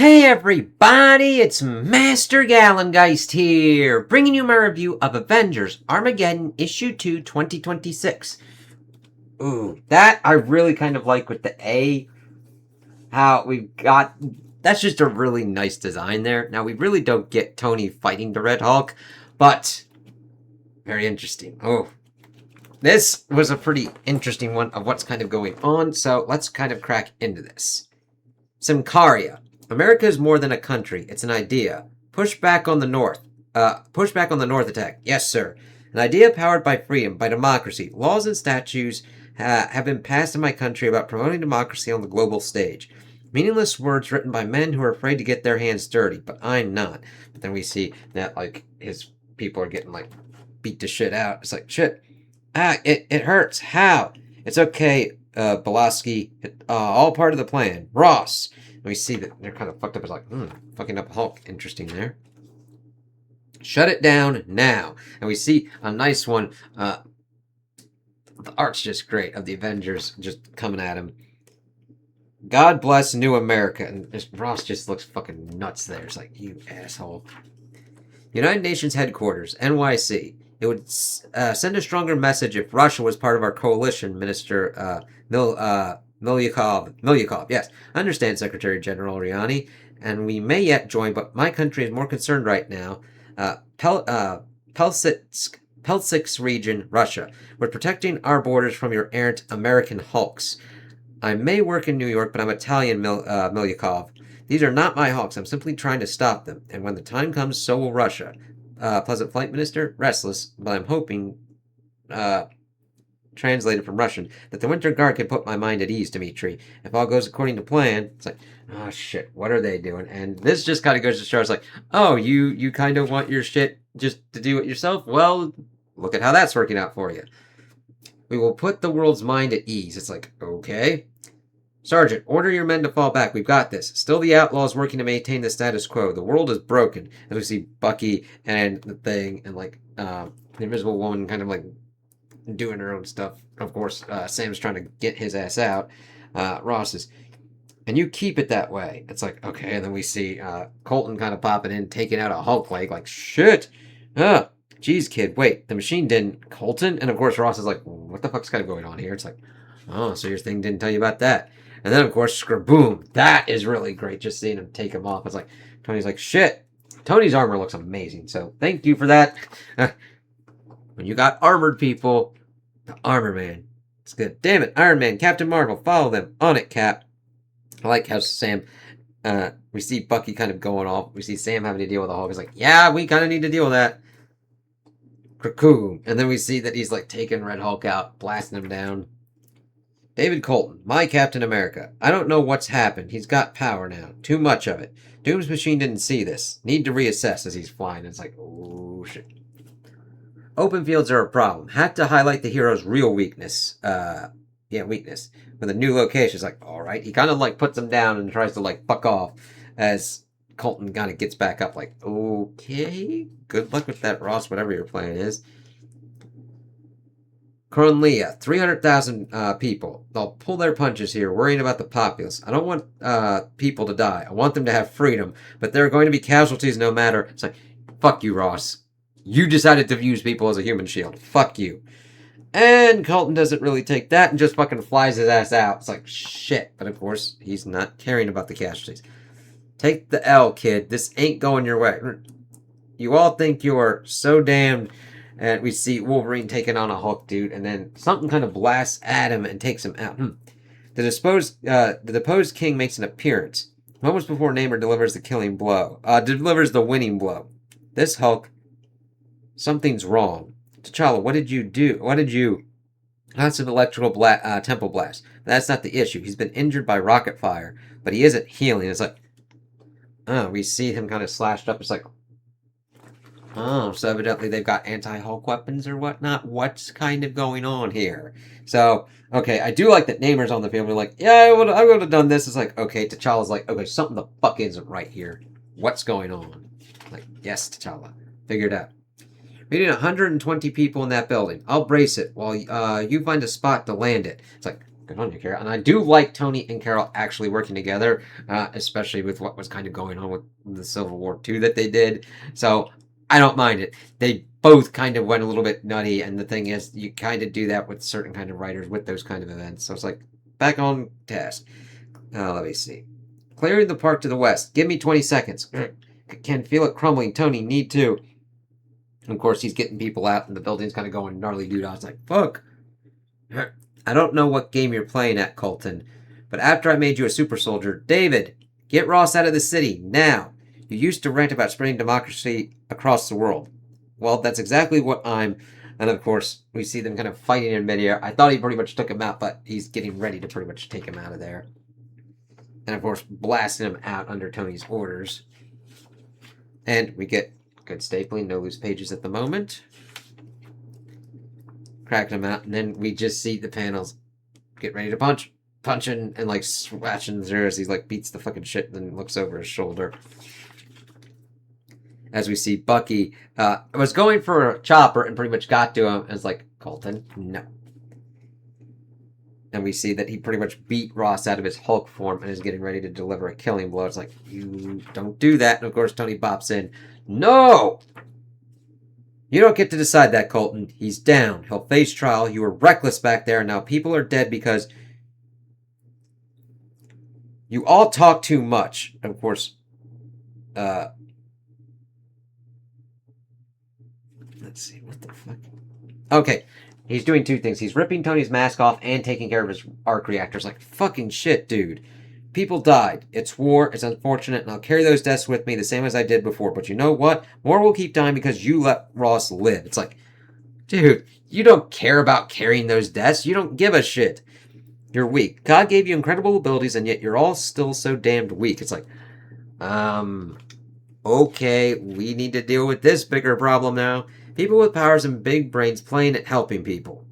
Hey everybody, it's Master Gallengeist here, bringing you my review of Avengers Armageddon Issue 2 2026. Ooh, that I really kind of like with the A, how we've got, that's just a really nice design there. Now, we really don't get Tony fighting the Red Hulk, but very interesting. Oh, this was a pretty interesting one of what's kind of going on, so let's kind of crack into this. Simcaria. America is more than a country, it's an idea. Push back on the North. Push back on the North attack. Yes, sir. An idea powered by freedom, by democracy. Laws and statutes have been passed in my country about promoting democracy on the global stage. Meaningless words written by men who are afraid to get their hands dirty, but I'm not. But then we see that, like, his people are getting, like, beat to shit out. It's like, shit. It hurts. How? It's okay, Bluesky. All part of the plan. Ross. And we see that they're kind of fucked up. It's like, fucking up Hulk. Interesting there. Shut it down now. And we see a nice one. The art's just great of the Avengers just coming at him. God bless New America. And Ross just looks fucking nuts there. It's like, you asshole. United Nations Headquarters, NYC. It would send a stronger message if Russia was part of our coalition, Minister Milyukov, yes. I understand, Secretary General Riani, and we may yet join, but my country is more concerned right now. Peltsik's region, Russia. We're protecting our borders from your errant American Hulks. I may work in New York, but I'm Italian, Milyukov. These are not my Hulks. I'm simply trying to stop them, and when the time comes, so will Russia. Pleasant Flight, Minister? Restless, but I'm hoping... translated from Russian, that the Winter Guard can put my mind at ease, Dmitri. If all goes according to plan, it's like, oh shit, what are they doing? And this just kind of goes to show, it's like, oh, you kind of want your shit just to do it yourself? Well, look at how that's working out for you. We will put the world's mind at ease. It's like, okay. Sergeant, order your men to fall back. We've got this. Still the outlaws working to maintain the status quo. The world is broken. And we see Bucky and the Thing and, like, the Invisible Woman kind of, like, doing her own stuff. Of course, Sam's trying to get his ass out. Ross is, and you keep it that way. It's like, okay, and then we see Colton kind of popping in, taking out a Hulk leg, like, shit. Geez, kid, wait, the machine didn't. Colton? And of course, Ross is like, what the fuck's kind of going on here? It's like, oh, so your thing didn't tell you about that. And then, of course, Skraboom. That is really great, just seeing him take him off. It's like, Tony's like, shit. Tony's armor looks amazing, so thank you for that. When you got armored people, the Armor Man. It's good. Damn it, Iron Man, Captain Marvel, follow them. On it, Cap. I like how Sam, we see Bucky kind of going off. We see Sam having to deal with the Hulk. He's like, yeah, we kind of need to deal with that. Krakoom. And then we see that he's like taking Red Hulk out, blasting him down. David Colton, my Captain America. I don't know what's happened. He's got power now. Too much of it. Doom's machine didn't see this. Need to reassess as he's flying. It's like, oh, shit. Open fields are a problem. Had to highlight the hero's real weakness. Weakness. With a new location, it's like, alright. He kind of like puts him down and tries to like fuck off as Colton kind of gets back up like, okay. Good luck with that, Ross, whatever your plan is. Kronlia, 300,000 people. They'll pull their punches here, worrying about the populace. I don't want people to die. I want them to have freedom, but there are going to be casualties no matter. It's like, fuck you, Ross. You decided to use people as a human shield. Fuck you. And Colton doesn't really take that and just fucking flies his ass out. It's like, shit. But of course, he's not caring about the casualties. Take the L, kid. This ain't going your way. You all think you're so damned. And we see Wolverine taking on a Hulk dude. And then something kind of blasts at him and takes him out. The deposed king makes an appearance. Moments before Namor delivers the killing blow. Delivers the winning blow. This Hulk... Something's wrong. T'Challa, what did you do? Lots of electrical temple blast. That's not the issue. He's been injured by rocket fire, but he isn't healing. It's like, we see him kind of slashed up. It's like, oh, so evidently they've got anti-Hulk weapons or whatnot. What's kind of going on here? So, okay, I do like that Namor's on the field. We're like, yeah, I would have done this. It's like, okay, T'Challa's like, okay, something the fuck isn't right here. What's going on? Like, yes, T'Challa. Figure it out. We need 120 people in that building. I'll brace it while you find a spot to land it. It's like, good on you, Carol. And I do like Tony and Carol actually working together, especially with what was kind of going on with the Civil War II that they did. So I don't mind it. They both kind of went a little bit nutty, and the thing is, you kind of do that with certain kind of writers with those kind of events. So it's like, back on task. Let me see. Clearing the park to the west. Give me 20 seconds. Can feel it crumbling. Tony, need to. And of course, he's getting people out, and the building's kind of going gnarly dude. I was like, fuck. I don't know what game you're playing at, Colton, but after I made you a super soldier, David, get Ross out of the city, now. You used to rant about spreading democracy across the world. Well, that's exactly what I'm... And of course, we see them kind of fighting in midair. I thought he pretty much took him out, but he's getting ready to pretty much take him out of there. And of course, blasting him out under Tony's orders. And we get good stapling, no loose pages at the moment. Cracking him out, and then we just see the panels get ready to punching and like swashing there as he like beats the fucking shit and then looks over his shoulder. As we see Bucky was going for a chopper and pretty much got to him and was like, Colton, no. And we see that he pretty much beat Ross out of his Hulk form and is getting ready to deliver a killing blow. It's like, you don't do that. And of course, Tony bops in. No! You don't get to decide that, Colton. He's down. He'll face trial. You were reckless back there, and now people are dead because you all talk too much. Of course, let's see, what the fuck? Okay, he's doing two things. He's ripping Tony's mask off and taking care of his arc reactors. Like, fucking shit, dude. People died. It's war. It's unfortunate, and I'll carry those deaths with me the same as I did before. But you know what? More will keep dying because you let Ross live. It's like, dude, you don't care about carrying those deaths. You don't give a shit. You're weak. God gave you incredible abilities, and yet you're all still so damned weak. It's like, okay, we need to deal with this bigger problem now. People with powers and big brains playing at helping people.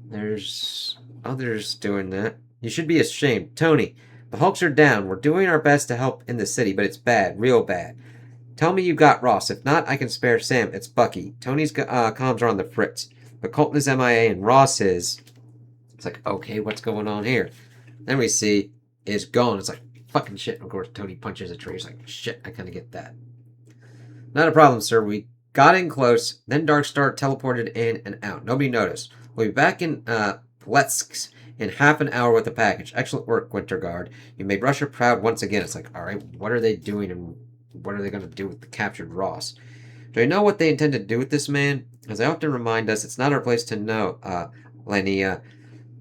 There's others doing that. You should be ashamed. Tony, the Hulks are down. We're doing our best to help in the city, but it's bad. Real bad. Tell me you got Ross. If not, I can spare Sam. It's Bucky. Tony's comms are on the fritz. But Colton is MIA and Ross is... It's like, okay, what's going on here? Then we see is gone. It's like, fucking shit. Of course, Tony punches a tree. It's like, shit, I kind of get that. Not a problem, sir. We got in close. Then Darkstar teleported in and out. Nobody noticed. We'll be back in Pletsk in half an hour with the package. Excellent work, Winter Guard. You made Russia proud once again. It's like, alright, what are they doing and what are they going to do with the captured Ross? Do I know what they intend to do with this man? As they often remind us, it's not our place to know, Lenia.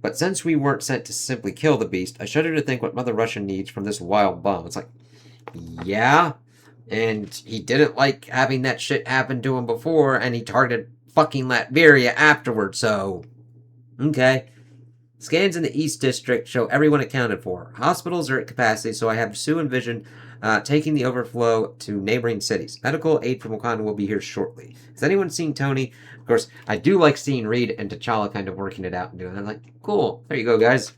But since we weren't sent to simply kill the beast, I shudder to think what Mother Russia needs from this wild bum. It's like, yeah, and he didn't like having that shit happen to him before, and he targeted fucking Latveria afterwards, so, okay. Scans in the East District show everyone accounted for. Hospitals are at capacity, so I have Sue and Vision taking the overflow to neighboring cities. Medical aid from Wakanda will be here shortly. Has anyone seen Tony? Of course, I do like seeing Reed and T'Challa kind of working it out and doing it. I'm like, cool. There you go, guys.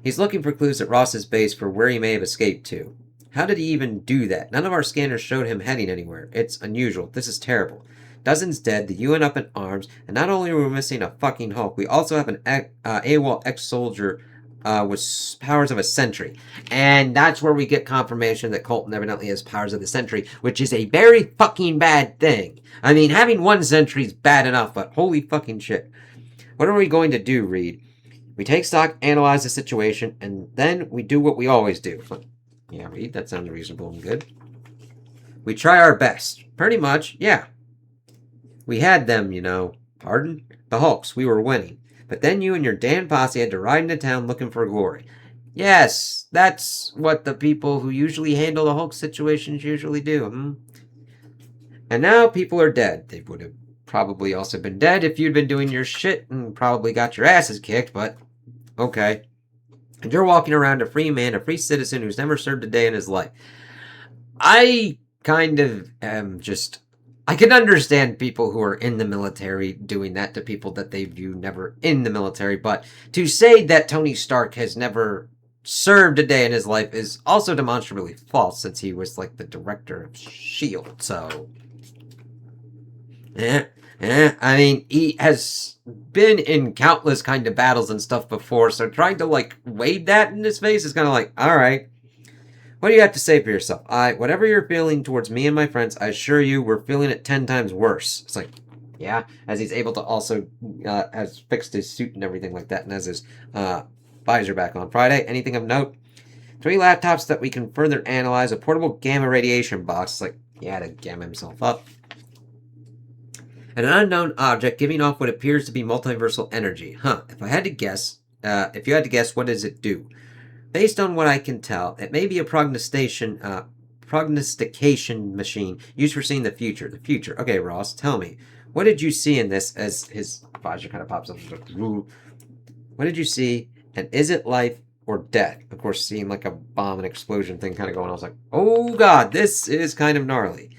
He's looking for clues at Ross's base for where he may have escaped to. How did he even do that? None of our scanners showed him heading anywhere. It's unusual. This is terrible. Dozens dead, the UN up in arms, and not only are we missing a fucking Hulk, we also have an AWOL ex-soldier with powers of a sentry. And that's where we get confirmation that Colton evidently has powers of the sentry, which is a very fucking bad thing. I mean, having one sentry is bad enough, but holy fucking shit. What are we going to do, Reed? We take stock, analyze the situation, and then we do what we always do. Yeah, Reed, that sounds reasonable and good. We try our best. Pretty much, yeah. We had them, you know. Pardon? The Hulks. We were winning. But then you and your damn posse had to ride into town looking for glory. Yes, that's what the people who usually handle the Hulk situations usually do. And now people are dead. They would have probably also been dead if you'd been doing your shit and probably got your asses kicked, but okay. And you're walking around a free man, a free citizen who's never served a day in his life. I kind of am just... I can understand people who are in the military doing that to people that they view never in the military, but to say that Tony Stark has never served a day in his life is also demonstrably false, since he was like the director of S.H.I.E.L.D., so... I mean, he has been in countless kind of battles and stuff before, so trying to, like, wave that in his face is kind of like, alright. What do you have to say for yourself? Whatever you're feeling towards me and my friends, I assure you we're feeling it 10 times worse. It's like, yeah, as he's able to also, has fixed his suit and everything like that, and has his, visor back on. Friday, anything of note? 3 laptops that we can further analyze, a portable gamma radiation box. It's like, yeah, to gamma himself up. And an unknown object giving off what appears to be multiversal energy. Huh, if you had to guess, what does it do? Based on what I can tell, it may be a prognostication machine used for seeing the future. The future. Okay, Ross, tell me. What did you see in this as his visor kind of pops up? What did you see? And is it life or death? Of course, seeing like a bomb and explosion thing kind of going on. I was like, oh god, this is kind of gnarly.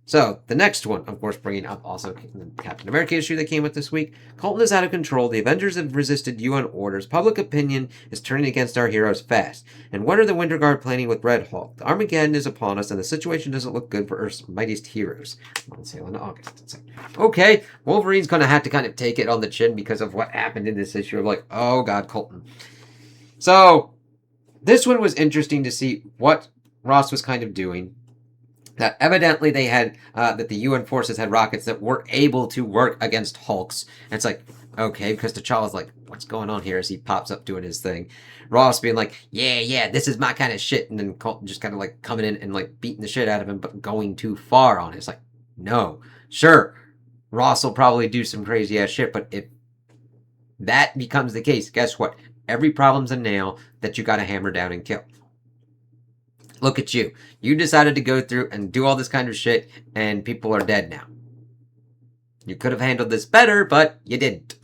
So, the next one, of course, bringing up also the Captain America issue that came with this week. Colton is out of control. The Avengers have resisted UN orders. Public opinion is turning against our heroes fast. And what are the Winter Guard planning with Red Hulk? The Armageddon is upon us, and the situation doesn't look good for Earth's mightiest heroes. On sale in August. It's like, okay, Wolverine's going to have to kind of take it on the chin because of what happened in this issue. Of like, oh god, Colton. So, this one was interesting to see what Ross was kind of doing. That evidently they had, that the UN forces had rockets that were able to work against Hulks. And it's like, okay, because T'Challa's like, what's going on here as he pops up doing his thing. Ross being like, yeah, this is my kind of shit. And then Colton just kind of like coming in and like beating the shit out of him, but going too far on it. It's like, no, sure, Ross will probably do some crazy ass shit, but if that becomes the case, guess what? Every problem's a nail that you gotta hammer down and kill. Look at you. You decided to go through and do all this kind of shit, and people are dead now. You could have handled this better, but you didn't.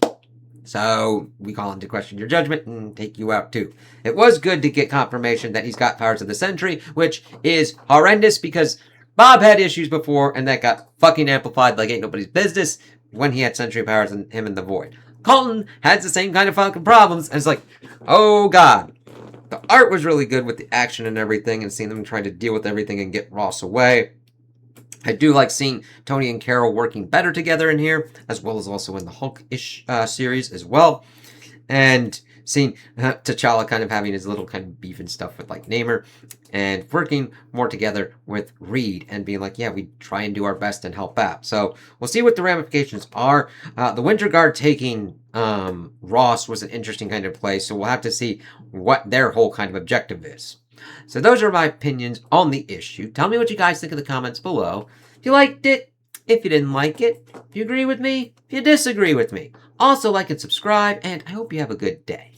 So, we call into question your judgment and take you out too. It was good to get confirmation that he's got powers of the Sentry, which is horrendous because Bob had issues before, and that got fucking amplified like ain't nobody's business when he had Sentry powers and him in the Void. Colton has the same kind of fucking problems, and it's like, oh god. The art was really good with the action and everything, and seeing them trying to deal with everything and get Ross away. I do like seeing Tony and Carol working better together in here, as well as also in the Hulk-ish series as well. And seeing T'Challa kind of having his little kind of beef and stuff with like Namor, and working more together with Reed and being like, yeah, we try and do our best and help out. So we'll see what the ramifications are. The Winter Guard taking Ross was an interesting kind of play, so we'll have to see what their whole kind of objective is. So those are my opinions on the issue. Tell me what you guys think in the comments below. If you liked it, if you didn't like it, if you agree with me, if you disagree with me. Also like and subscribe, and I hope you have a good day.